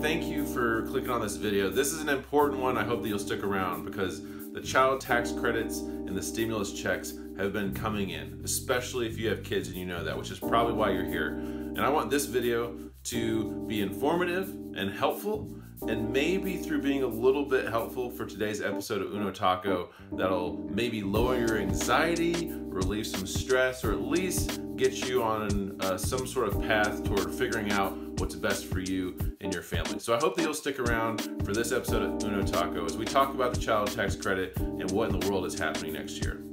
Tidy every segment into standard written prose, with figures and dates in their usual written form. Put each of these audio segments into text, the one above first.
thank you for clicking on this video. This is an important one. I hope that you'll stick around because the child tax credits and the stimulus checks have been coming in, especially if you have kids and you know that, which is probably why you're here. And I want this video to be informative and helpful, and maybe through being a little bit helpful for today's episode of Uno Taco, that'll maybe lower your anxiety, relieve some stress, or at least get you on some sort of path toward figuring out what's best for you and your family. So I hope that you'll stick around for this episode of Uno Taco as we talk about the child tax credit and what in the world is happening next year.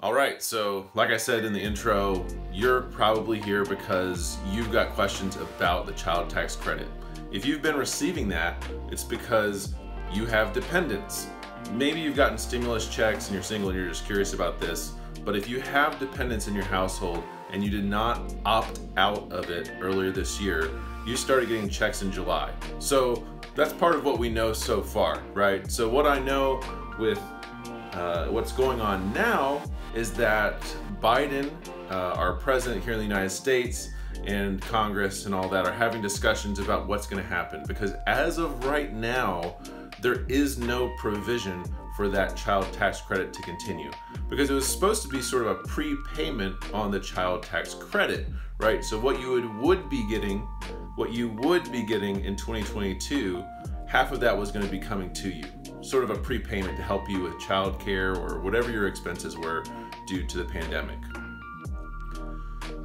All right, so like I said in the intro, you're probably here because you've got questions about the child tax credit. If you've been receiving that, it's because you have dependents. Maybe you've gotten stimulus checks and you're single and you're just curious about this, but if you have dependents in your household and you did not opt out of it earlier this year, you started getting checks in July. So that's part of what we know so far, right? So what I know with what's going on now is that Biden, our president here in the United States, and Congress and all that are having discussions about what's going to happen, because as of right now, there is no provision for that child tax credit to continue, because it was supposed to be sort of a prepayment on the child tax credit, right? So what you would be getting in 2022, half of that was going to be coming to you, sort of a prepayment to help you with childcare or whatever your expenses were due to the pandemic.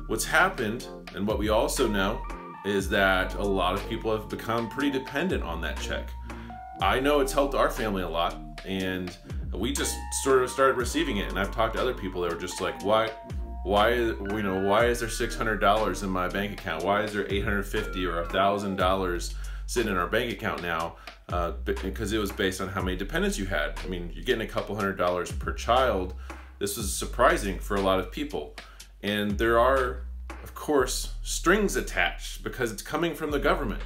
What's happened, and what we also know, is that a lot of people have become pretty dependent on that check. I know it's helped our family a lot, and we just sort of started receiving it. And I've talked to other people that were just like, why is there $600 in my bank account? Why is there $850 or $1,000 sitting in our bank account now? Because it was based on how many dependents you had. I mean, you're getting a couple $100 per child. This was surprising for a lot of people. And there are, of course, strings attached because it's coming from the government.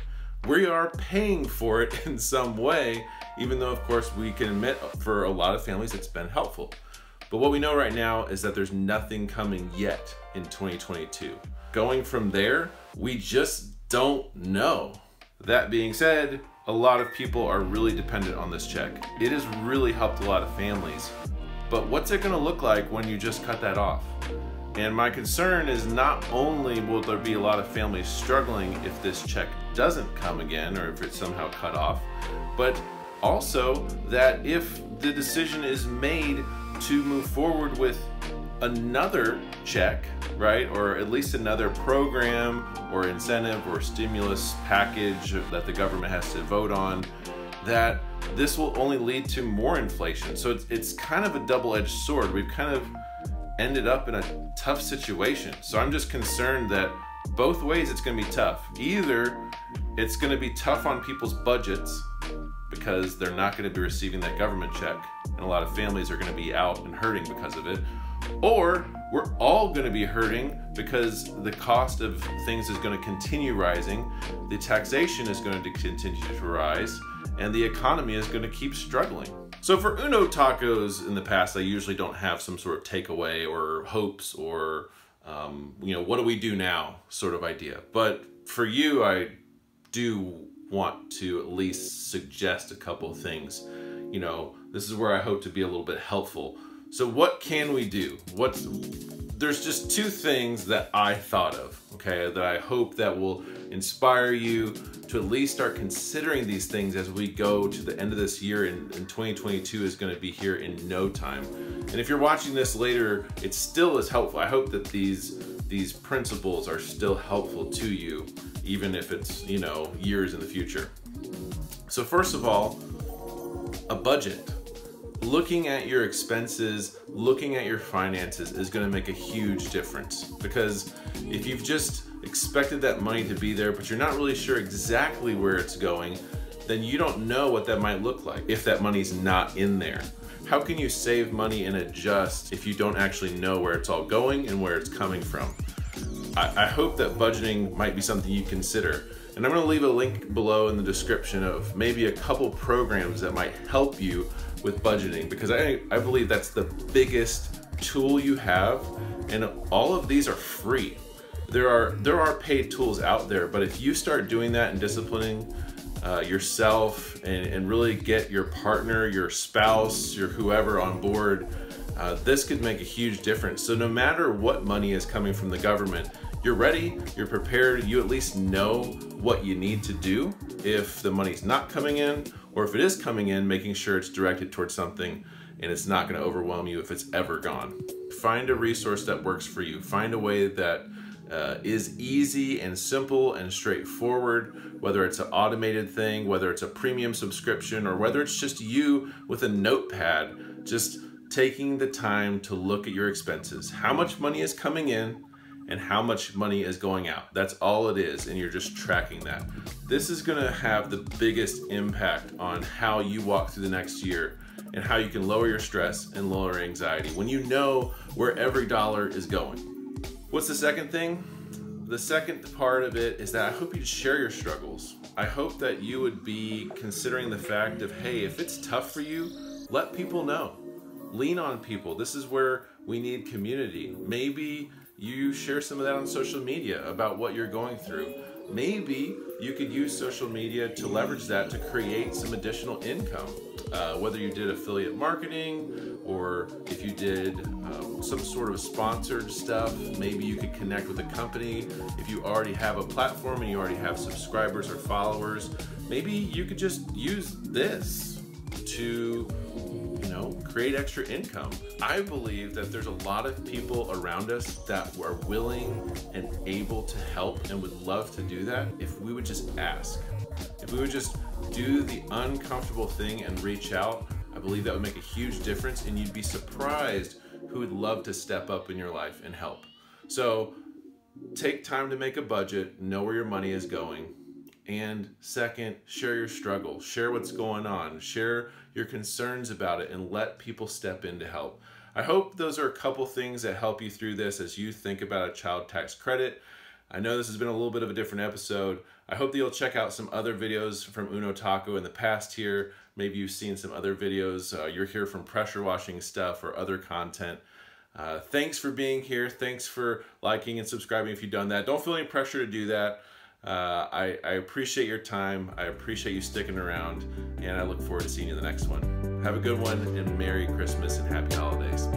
We are paying for it in some way, even though, of course, we can admit for a lot of families it's been helpful. But what we know right now is that there's nothing coming yet in 2022. Going from there, we just don't know. That being said, a lot of people are really dependent on this check. It has really helped a lot of families. But what's it gonna look like when you just cut that off? And my concern is not only will there be a lot of families struggling if this check doesn't come again or if it's somehow cut off, but also that if the decision is made to move forward with another check, right, or at least another program or incentive or stimulus package that the government has to vote on, that this will only lead to more inflation. So it's kind of a double-edged sword. We've kind of ended up in a tough situation. So I'm just concerned that both ways it's going to be tough. Either it's going to be tough on people's budgets because they're not going to be receiving that government check, and a lot of families are going to be out and hurting because of it, or we're all going to be hurting because the cost of things is going to continue rising, the taxation is going to continue to rise, and the economy is going to keep struggling. So for Uno Tacos in the past, I usually don't have some sort of takeaway or hopes or, what do we do now sort of idea. But for you, I do want to at least suggest a couple of things. This is where I hope to be a little bit helpful. So what can we do? There's just two things that I thought of, okay, that I hope that will inspire you to at least start considering these things as we go to the end of this year, and 2022 is going to be here in no time. And if you're watching this later, it still is helpful. I hope that these principles are still helpful to you, even if it's, years in the future. So first of all, a budget. Looking at your expenses, looking at your finances is going to make a huge difference, because if you've just expected that money to be there, but you're not really sure exactly where it's going, then you don't know what that might look like if that money's not in there. How can you save money and adjust if you don't actually know where it's all going and where it's coming from? I hope that budgeting might be something you consider. And I'm going to leave a link below in the description of maybe a couple programs that might help you with budgeting, because I believe that's the biggest tool you have, and all of these are free. There are paid tools out there, but if you start doing that and disciplining yourself and really get your partner, your spouse, your whoever on board, this could make a huge difference. So no matter what money is coming from the government, you're ready, you're prepared, you at least know what you need to do if the money's not coming in, or if it is coming in, making sure it's directed towards something and it's not going to overwhelm you if it's ever gone. Find a resource that works for you. Find a way that is easy and simple and straightforward, whether it's an automated thing, whether it's a premium subscription, or whether it's just you with a notepad, just taking the time to look at your expenses. How much money is coming in and how much money is going out. That's all it is, and you're just tracking that. This is gonna have the biggest impact on how you walk through the next year and how you can lower your stress and lower anxiety when you know where every dollar is going. What's the second thing? The second part of it is that I hope you share your struggles. I hope that you would be considering the fact of, hey, if it's tough for you, let people know. Lean on people. This is where we need community. Maybe you share some of that on social media about what you're going through. Maybe you could use social media to leverage that to create some additional income. Whether you did affiliate marketing or if you did some sort of sponsored stuff, maybe you could connect with a company. If you already have a platform and you already have subscribers or followers, maybe you could just use this to create extra income. I believe that there's a lot of people around us that are willing and able to help and would love to do that if we would just ask. If we would just do the uncomfortable thing and reach out, I believe that would make a huge difference, and you'd be surprised who would love to step up in your life and help. So take time to make a budget, know where your money is going. And second, share your struggle, share what's going on, share your concerns about it, and let people step in to help. I hope those are a couple things that help you through this as you think about a child tax credit. I know this has been a little bit of a different episode. I hope that you'll check out some other videos from Uno Taco in the past here. Maybe you've seen some other videos. You're here from pressure washing stuff or other content. Thanks for being here. Thanks for liking and subscribing if you've done that. Don't feel any pressure to do that. I appreciate your time. I appreciate you sticking around, and I look forward to seeing you in the next one. Have a good one, and Merry Christmas and Happy Holidays.